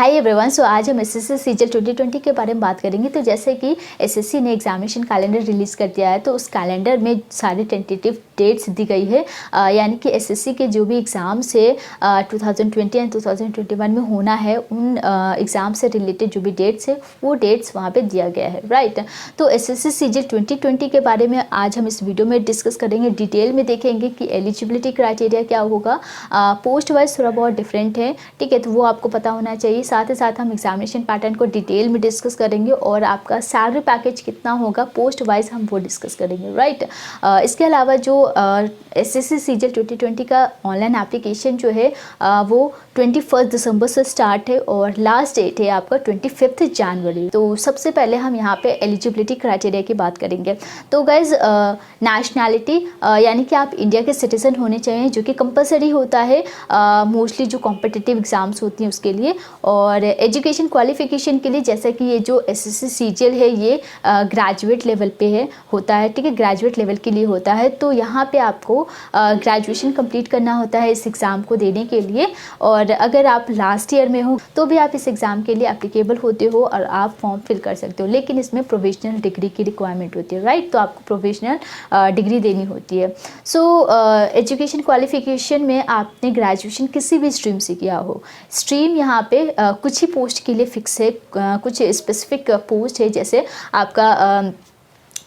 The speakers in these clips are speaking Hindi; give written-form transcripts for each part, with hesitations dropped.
Hi everyone. सो आज हम एसएससी सीजीएल 2020 के बारे में बात करेंगे। तो जैसे कि एसएससी ने एग्जामिनेशन कैलेंडर रिलीज़ कर दिया है, तो उस कैलेंडर में सारी टेंटेटिव डेट्स दी गई है। यानी कि एसएससी के जो भी एग्ज़ाम्स है 2020 एंड 2021 में होना है, उन एग्ज़ाम से रिलेटेड जो भी डेट्स है वो डेट्स वहाँ पे दिया गया है, राइट। तो एसएससी सीजीएल 2020 के बारे में आज हम इस वीडियो में डिस्कस करेंगे। डिटेल में देखेंगे कि एलिजिबिलिटी क्राइटेरिया क्या होगा। पोस्ट वाइज थोड़ा बहुत डिफरेंट है, ठीक है, तो वो आपको पता होना चाहिए। साथ ही साथ हम एग्जामिनेशन पैटर्न को डिटेल में डिस्कस करेंगे और आपका सैलरी पैकेज कितना होगा पोस्ट वाइज हम वो डिस्कस करेंगे, राइट। इसके अलावा जो एसएससी सीजीएल 2020 का ऑनलाइन एप्लीकेशन जो है वो 21 दिसंबर से स्टार्ट है और लास्ट डेट है आपका 25 जनवरी। तो सबसे पहले हम यहाँ पे एलिजिबिलिटी क्राइटेरिया की बात करेंगे। तो गाइज नेशनैलिटी यानी कि आप इंडिया के सिटीज़न होने चाहिए, जो कि कंपलसरी होता है मोस्टली जो कॉम्पिटिटिव एग्ज़ाम्स होती हैं उसके लिए। और एजुकेशन क्वालिफिकेशन के लिए जैसा कि ये जो एसएससी सीजीएल है ये ग्रेजुएट लेवल पे है होता है, ठीक है, ग्रेजुएट लेवल के लिए होता है। तो यहाँ पे आपको ग्रेजुएशन कंप्लीट करना होता है इस एग्ज़ाम को देने के लिए। और अगर आप लास्ट ईयर में हो तो भी आप इस एग्ज़ाम के लिए एप्लीकेबल होते हो और आप फॉर्म फिल कर सकते हो, लेकिन इसमें प्रोविजनल डिग्री की रिक्वायरमेंट होती है, राइट। तो आपको प्रोविजनल डिग्री देनी होती है। सो एजुकेशन क्वालिफिकेशन में आपने ग्रेजुएशन किसी भी स्ट्रीम से किया हो। स्ट्रीम यहाँ पे कुछ ही पोस्ट के लिए फिक्स है, कुछ स्पेसिफिक पोस्ट है, जैसे आपका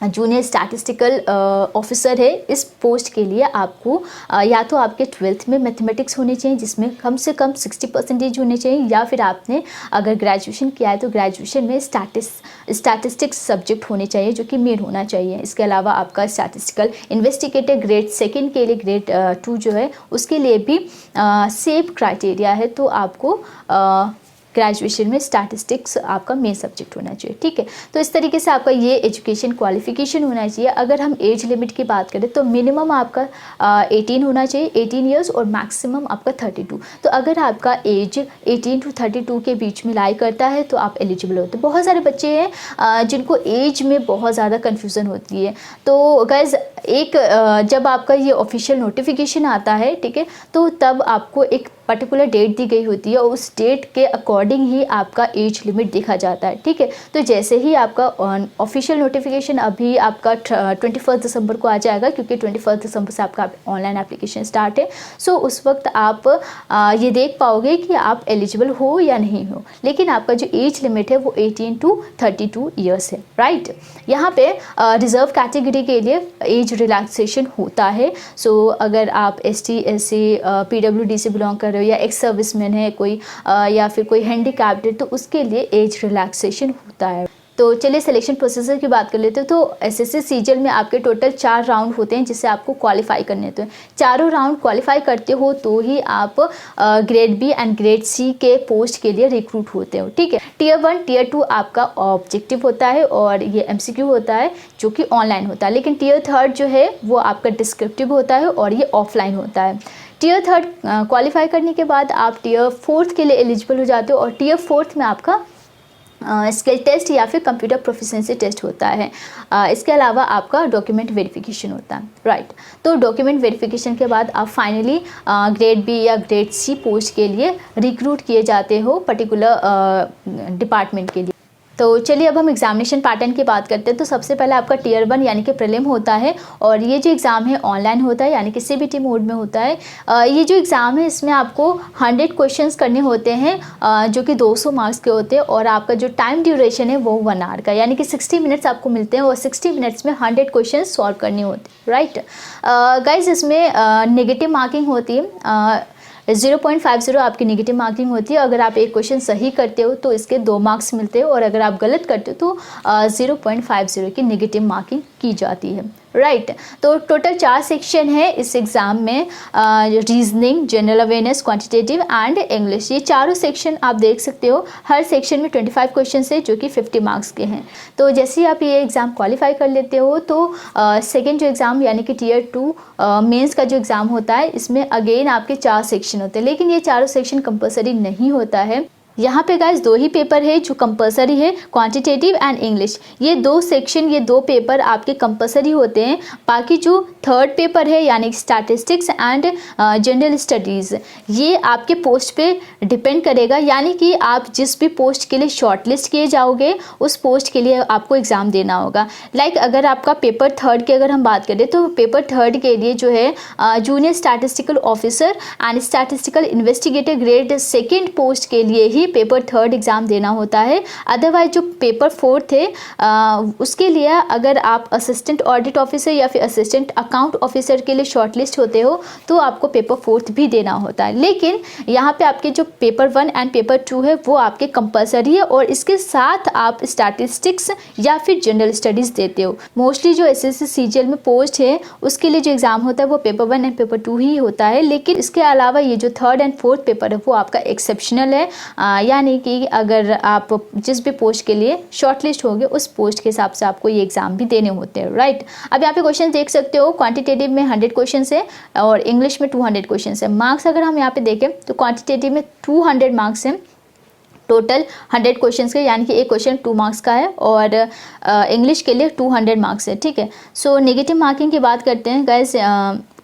जूनियर स्टैटिस्टिकल ऑफिसर है। इस पोस्ट के लिए आपको या तो आपके 12th में मैथमेटिक्स होने चाहिए जिसमें कम से कम 60% होने चाहिए, या फिर आपने अगर ग्रेजुएशन किया है तो ग्रेजुएशन में स्टैटिस्टिक्स सब्जेक्ट होने चाहिए जो कि मेन होना चाहिए। इसके अलावा आपका स्टैटिस्टिकल इन्वेस्टिगेटर ग्रेड 2 के लिए, ग्रेड 2 जो है उसके लिए भी सेम क्राइटेरिया है। तो आपको ग्रेजुएशन में स्टैटिस्टिक्स आपका मेन सब्जेक्ट होना चाहिए, ठीक है। तो इस तरीके से आपका ये एजुकेशन क्वालिफिकेशन होना चाहिए। अगर हम एज लिमिट की बात करें तो मिनिमम आपका 18 होना चाहिए, 18 ईयर्स, और मैक्सिमम आपका 32। तो अगर आपका एज 18 to 32 के बीच में लाई करता है तो आप एलिजिबल होते हैं। बहुत सारे बच्चे हैं जिनको एज में बहुत ज़्यादा कन्फ्यूज़न होती है। तो गाइज जब आपका ये ऑफिशियल नोटिफिकेशन आता है, ठीक है, तो तब आपको एक पर्टिकुलर डेट दी गई होती है और उस डेट के अकॉर्डिंग ही आपका एज लिमिट देखा जाता है, ठीक है। तो जैसे ही आपका ऑफिशियल नोटिफिकेशन अभी आपका 21 दिसंबर को आ जाएगा, क्योंकि 21 दिसंबर से आपका ऑनलाइन एप्लीकेशन स्टार्ट है। सो उस वक्त आप ये देख पाओगे कि आप एलिजिबल हो या नहीं हो। लेकिन आपका जो एज लिमिट है वो 18 to 32 ईयर्स है, राइट। यहाँ पे रिजर्व कैटेगरी के लिए एज रिलैक्सेशन होता है। सो अगर आप ST SC PWD से बिलोंग कर रहे हो, या एक्स सर्विसमैन है कोई, या फिर कोई हैंडीकैप्ड है, तो उसके लिए एज रिलैक्सेशन होता है। तो चलिए सिलेक्शन प्रोसेसर की बात कर लेते हैं। तो एसएससी सीजीएल में आपके टोटल 4 राउंड होते हैं जिससे आपको क्वालिफाई करने होते हैं। चारों राउंड क्वालिफाई करते हो तो ही आप grade B and grade C के पोस्ट के लिए रिक्रूट होते हो, ठीक है। टियर 1 टियर 2 आपका ऑब्जेक्टिव होता है और ये MCQ होता है जो कि ऑनलाइन होता है। लेकिन टियर 3 जो है वो आपका डिस्क्रिप्टिव होता है और ये ऑफलाइन होता है। टियर 3 क्वालिफाई करने के बाद आप टियर 4 के लिए एलिजिबल हो जाते हो और टियर 4 में आपका स्किल टेस्ट या फिर कंप्यूटर प्रोफिशिएंसी टेस्ट होता है। इसके अलावा आपका डॉक्यूमेंट वेरिफिकेशन होता है, राइट। तो डॉक्यूमेंट वेरिफिकेशन के बाद आप फाइनली ग्रेड बी या ग्रेड सी पोस्ट के लिए रिक्रूट किए जाते हो पर्टिकुलर डिपार्टमेंट के लिए। तो चलिए अब हम एग्जामिनेशन पैटर्न की बात करते हैं। तो सबसे पहले आपका टियर 1 यानी कि प्रीलिम होता है और ये जो एग्ज़ाम है ऑनलाइन होता है, यानी कि CBT मोड में होता है। ये जो एग्ज़ाम है इसमें आपको 100 क्वेश्चंस करने होते हैं जो कि 200 मार्क्स के होते हैं, और आपका जो टाइम ड्यूरेशन है वो 1 आवर का, यानी कि 60 मिनट्स आपको मिलते हैं और 60 मिनट्स में 100 क्वेश्चन सॉल्व करने होते हैं, राइट। गाइज इसमें नेगेटिव मार्किंग होती है, 0.50 आपकी नेगेटिव मार्किंग होती है। अगर आप एक क्वेश्चन सही करते हो तो इसके 2 मार्क्स मिलते हैं, और अगर आप गलत करते हो तो 0.50 की नेगेटिव मार्किंग की जाती है, राइट। तो टोटल 4 सेक्शन है इस एग्ज़ाम में, reasoning, general awareness, quantitative and English. ये चारों सेक्शन आप देख सकते हो। हर सेक्शन में 25 क्वेश्चन है जो कि 50 मार्क्स के हैं। तो जैसे ही आप ये एग्ज़ाम क्वालिफाई कर लेते हो तो सेकेंड जो एग्ज़ाम यानी कि टियर 2 मेंस का जो एग्ज़ाम होता है, इसमें अगेन आपके 4 सेक्शन होते हैं। लेकिन ये चारों सेक्शन कंपलसरी नहीं होता है। यहाँ पे गाइस दो ही पेपर है जो कंपलसरी है, क्वांटिटेटिव एंड इंग्लिश। ये दो सेक्शन, ये दो पेपर आपके कंपलसरी होते हैं। बाकी जो थर्ड पेपर है यानी स्टैटिस्टिक्स एंड जनरल स्टडीज़, ये आपके पोस्ट पे डिपेंड करेगा, यानी कि आप जिस भी पोस्ट के लिए शॉर्टलिस्ट किए जाओगे उस पोस्ट के लिए आपको एग्ज़ाम देना होगा। लाइक अगर आपका पेपर थर्ड की अगर हम बात करें तो पेपर थर्ड के लिए जो है junior statistical officer and statistical investigator grade second post के लिए ही पेपर थर्ड एग्ज़ाम देना होता है। अदरवाइज जो पेपर फोर्थ है उसके लिए अगर आप असिस्टेंट ऑडिट ऑफिसर या फिर असिस्टेंट अकाउंट ऑफिसर के लिए शॉर्टलिस्ट होते हो तो आपको पेपर फोर्थ भी देना होता है। लेकिन यहाँ पे आपके जो पेपर 1 एंड पेपर 2 है वो आपके कंपलसरी है और इसके साथ आप स्टैटिस्टिक्स या फिर जनरल स्टडीज़ देते हो। मोस्टली जो एसएससी सीजीएल में पोस्ट है उसके लिए जो एग्ज़ाम होता है वो पेपर 1 एंड पेपर 2 ही होता है। लेकिन इसके अलावा ये जो थर्ड एंड फोर्थ पेपर है वो आपका एक्सेप्शनल है, यानी कि अगर आप जिस भी पोस्ट के लिए शॉर्टलिस्ट होंगे उस पोस्ट के हिसाब से आपको ये एग्ज़ाम भी देने होते हैं, राइट। अब यहाँ पे क्वेश्चन देख सकते हो, क्वांटिटेटिव में 100 क्वेश्चन है और इंग्लिश में 200 क्वेश्चन है। मार्क्स अगर हम यहाँ पे देखें तो क्वांटिटेटिव में 200 मार्क्स हैं, टोटल 100 क्वेश्चन के, यानी कि एक क्वेश्चन 2 मार्क्स का है और इंग्लिश के लिए 200 मार्क्स है, ठीक है। सो नेगेटिव मार्किंग की बात करते हैं गाइस।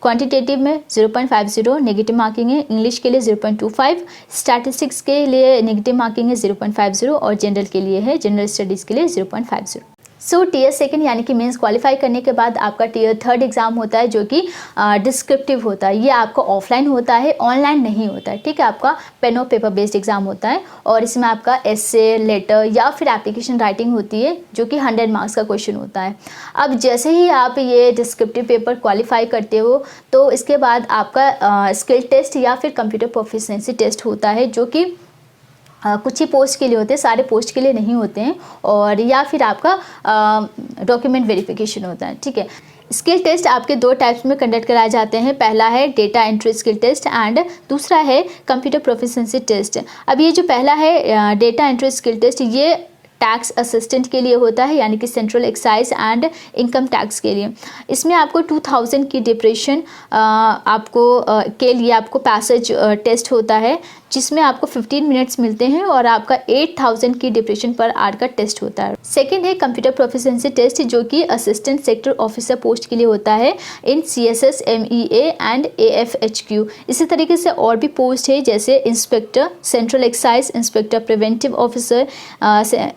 क्वांटिटेटिव में 0.50 नेगेटिव मार्किंग है, इंग्लिश के लिए 0.25, स्टैटिस्टिक्स के लिए नेगेटिव मार्किंग है 0.50 और जनरल के लिए है, जनरल स्टडीज़ के लिए 0.50। सो टीयर सेकंड यानी कि मेंस क्वालिफाई करने के बाद आपका टीयर थर्ड एग्ज़ाम होता है जो कि डिस्क्रिप्टिव होता है। ये आपका ऑफलाइन होता है, ऑनलाइन नहीं होता है, ठीक है। आपका पेन और पेपर बेस्ड एग्ज़ाम होता है और इसमें आपका एसे, लेटर या फिर एप्लीकेशन राइटिंग होती है जो कि 100 मार्क्स का क्वेश्चन होता है। अब जैसे ही आप ये डिस्क्रिप्टिव पेपर क्वालिफाई करते हो तो इसके बाद आपका स्किल टेस्ट या फिर कंप्यूटर प्रोफिशिएंसी टेस्ट होता है जो कि कुछ ही पोस्ट के लिए होते हैं, सारे पोस्ट के लिए नहीं होते हैं, और या फिर आपका डॉक्यूमेंट वेरिफिकेशन होता है, ठीक है। स्किल टेस्ट आपके दो टाइप्स में कंडक्ट कराए जाते हैं। पहला है data entry skill test and दूसरा है कंप्यूटर प्रोफिशिएंसी टेस्ट। अब ये जो पहला है डेटा एंट्री स्किल टेस्ट, ये टैक्स असिस्टेंट के लिए होता है, यानी कि central excise and income tax के लिए। इसमें आपको 2000 की डिप्रेशन के लिए आपको पैसेज टेस्ट होता है जिसमें आपको 15 मिनट्स मिलते हैं और आपका 8000 की डिप्रेशन पर आवर का टेस्ट होता है। सेकंड है कंप्यूटर प्रोफिशिएंसी टेस्ट जो कि असिस्टेंट सेक्टर ऑफिसर पोस्ट के लिए होता है in CSS, MEA and AFHQ। इसी तरीके से और भी पोस्ट है जैसे inspector, central excise, inspector preventive officer,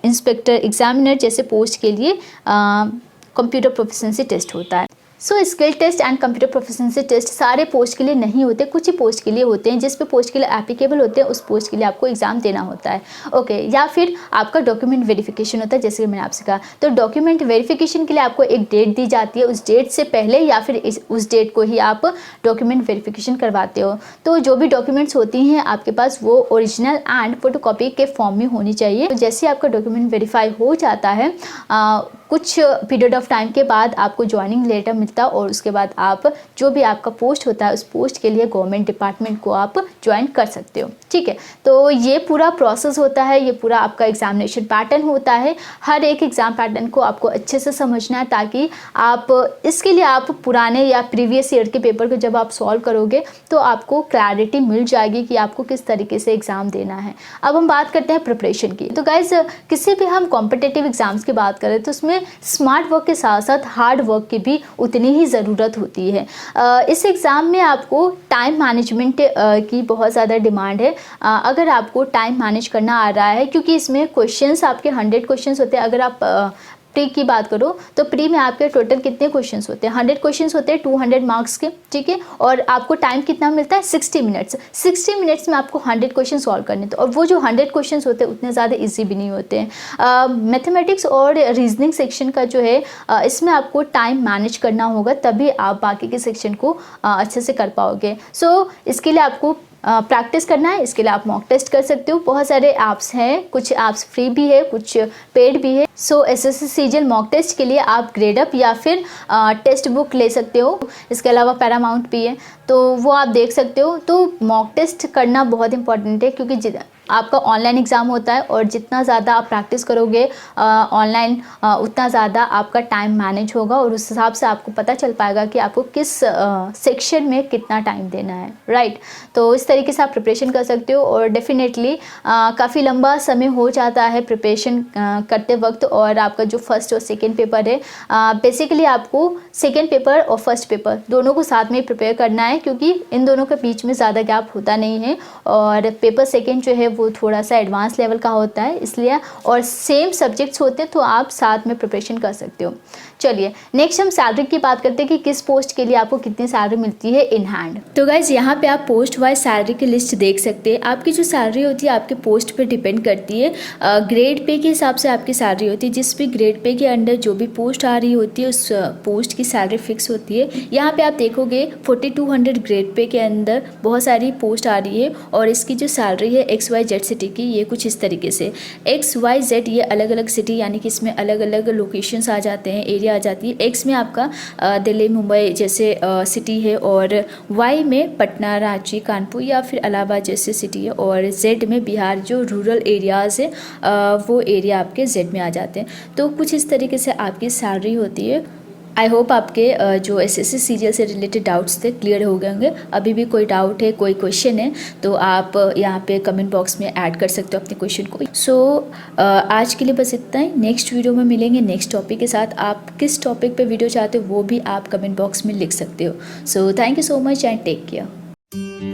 inspector examiner जैसे पोस्ट के लिए कंप्यूटर प्रोफिशिएंसी टेस्ट होता है। So skill test and computer proficiency test सारे पोस्ट के लिए नहीं होते, कुछ ही पोस्ट के लिए होते हैं। जिस पे पोस्ट के लिए एप्लीकेबल होते हैं उस पोस्ट के लिए आपको एग्जाम देना होता है, ओके। या फिर आपका डॉक्यूमेंट वेरिफिकेशन होता है, जैसे कि मैंने आपसे कहा। तो डॉक्यूमेंट वेरिफिकेशन के लिए आपको एक डेट दी जाती है, उस डेट से पहले या फिर उस डेट को ही आप डॉक्यूमेंट वेरिफिकेशन करवाते हो। तो जो भी डॉक्यूमेंट्स होती हैं आपके पास वो ओरिजिनल एंड फोटोकॉपी के फॉर्म में होनी चाहिए। तो जैसे आपका डॉक्यूमेंट वेरीफाई हो जाता है कुछ पीरियड ऑफ टाइम के बाद आपको ज्वाइनिंग लेटर मिलता है और उसके बाद आप जो भी आपका पोस्ट होता है उस पोस्ट के लिए गवर्नमेंट डिपार्टमेंट को आप ज्वाइन कर सकते हो, ठीक है। तो ये पूरा प्रोसेस होता है, ये पूरा आपका एग्जामिनेशन पैटर्न होता है। हर एक एग्ज़ाम पैटर्न को आपको अच्छे से समझना है ताकि आप इसके लिए आप पुराने या प्रीवियस ईयर के पेपर को जब आप सॉल्व करोगे तो आपको क्लैरिटी मिल जाएगी कि आपको किस तरीके से एग्ज़ाम देना है। अब हम बात करते हैं प्रिपरेशन की। तो गाइज किसी भी हम कॉम्पिटिटिव एग्ज़ाम्स की बात करें तो उसमें स्मार्ट वर्क के साथ साथ हार्ड वर्क की भी उतनी ही ज़रूरत होती है। इस एग्ज़ाम में आपको टाइम मैनेजमेंट की बहुत ज़्यादा डिमांड है। अगर आपको टाइम मैनेज करना आ रहा है, क्योंकि इसमें क्वेश्चंस आपके 100 क्वेश्चंस होते हैं। अगर आप प्री की बात करो तो प्री में आपके टोटल कितने क्वेश्चंस होते हैं? 100 क्वेश्चंस होते हैं 200 मार्क्स के, ठीक है। और आपको टाइम कितना मिलता है? 60 मिनट्स। 60 मिनट्स में आपको 100 क्वेश्चन सॉल्व करने थे और वो जो 100 क्वेश्चंस होते हैं उतने ज़्यादा इजी भी नहीं होते हैं। मैथमेटिक्स और रीजनिंग सेक्शन का जो है इसमें आपको टाइम मैनेज करना होगा, तभी आप बाकी के सेक्शन को अच्छे से कर पाओगे। सो इसके लिए आपको प्रैक्टिस करना है। इसके लिए आप मॉक टेस्ट कर सकते हो। बहुत सारे ऐप्स हैं, कुछ ऐप्स फ्री भी है, कुछ पेड भी है। सो एसएससी सीजीएल मॉक टेस्ट के लिए आप ग्रेडअप या फिर टेक्स्ट बुक ले सकते हो। इसके अलावा पैरामाउंट भी है, तो वो आप देख सकते हो। तो मॉक टेस्ट करना बहुत इंपॉर्टेंट है, क्योंकि आपका ऑनलाइन एग्ज़ाम होता है और जितना ज़्यादा आप प्रैक्टिस करोगे ऑनलाइन उतना ज़्यादा आपका टाइम मैनेज होगा और उस हिसाब से आपको पता चल पाएगा कि आपको किस सेक्शन में कितना टाइम देना है, राइट। तो इस तरीके से आप प्रिपरेशन कर सकते हो और डेफिनेटली काफ़ी लंबा समय हो जाता है प्रिपरेशन करते वक्त। और आपका जो फर्स्ट और सेकेंड पेपर है, बेसिकली आपको सेकेंड पेपर और फर्स्ट पेपर दोनों को साथ में प्रिपेयर करना है, क्योंकि इन दोनों के बीच में ज़्यादा गैप होता नहीं है और पेपर सेकेंड जो है वो थोड़ा सा एडवांस लेवल का होता है, इसलिए और सेम सब्जेक्ट्स होते हैं तो आप साथ में प्रिपरेशन कर सकते हो। चलिए नेक्स्ट हम सैलरी की बात करते हैं कि किस पोस्ट के लिए आपको कितनी सैलरी मिलती है इन हैंड। तो गाइज यहाँ पे आप पोस्ट वाइज सैलरी की लिस्ट देख सकते हैं। आपकी जो सैलरी होती है आपके पोस्ट पे डिपेंड करती है, ग्रेड पे के हिसाब से आपकी सैलरी होती है। जिस भी ग्रेड पे के अंडर जो भी पोस्ट आ रही होती है उस पोस्ट की सैलरी फिक्स होती है। यहाँ पे आप देखोगे 4200 ग्रेड पे के अंदर बहुत सारी पोस्ट आ रही है और इसकी जो सैलरी है XYZ सिटी की ये कुछ इस तरीके से। XYZ ये अलग अलग सिटी यानी कि इसमें अलग अलग लोकेशंस आ जाते हैं, एरिया आ जाती है। X में आपका दिल्ली मुंबई जैसे सिटी है और Y में पटना रांची कानपुर या फिर इलाहाबाद जैसे सिटी है और Z में बिहार जो रूरल एरियाज़ है वो एरिया आपके Z में आ जाते हैं। तो कुछ इस तरीके से आपकी सैलरी होती है। आई होप आपके जो SSC सीरियल से रिलेटेड डाउट्स थे क्लियर हो गए होंगे। अभी भी कोई डाउट है, कोई क्वेश्चन है तो आप यहाँ पे कमेंट बॉक्स में ऐड कर सकते हो अपने क्वेश्चन को। सो आज के लिए बस इतना ही। नेक्स्ट वीडियो में मिलेंगे नेक्स्ट टॉपिक के साथ। आप किस टॉपिक पे वीडियो चाहते हो वो भी आप कमेंट बॉक्स में लिख सकते हो। So thank you so much and take care.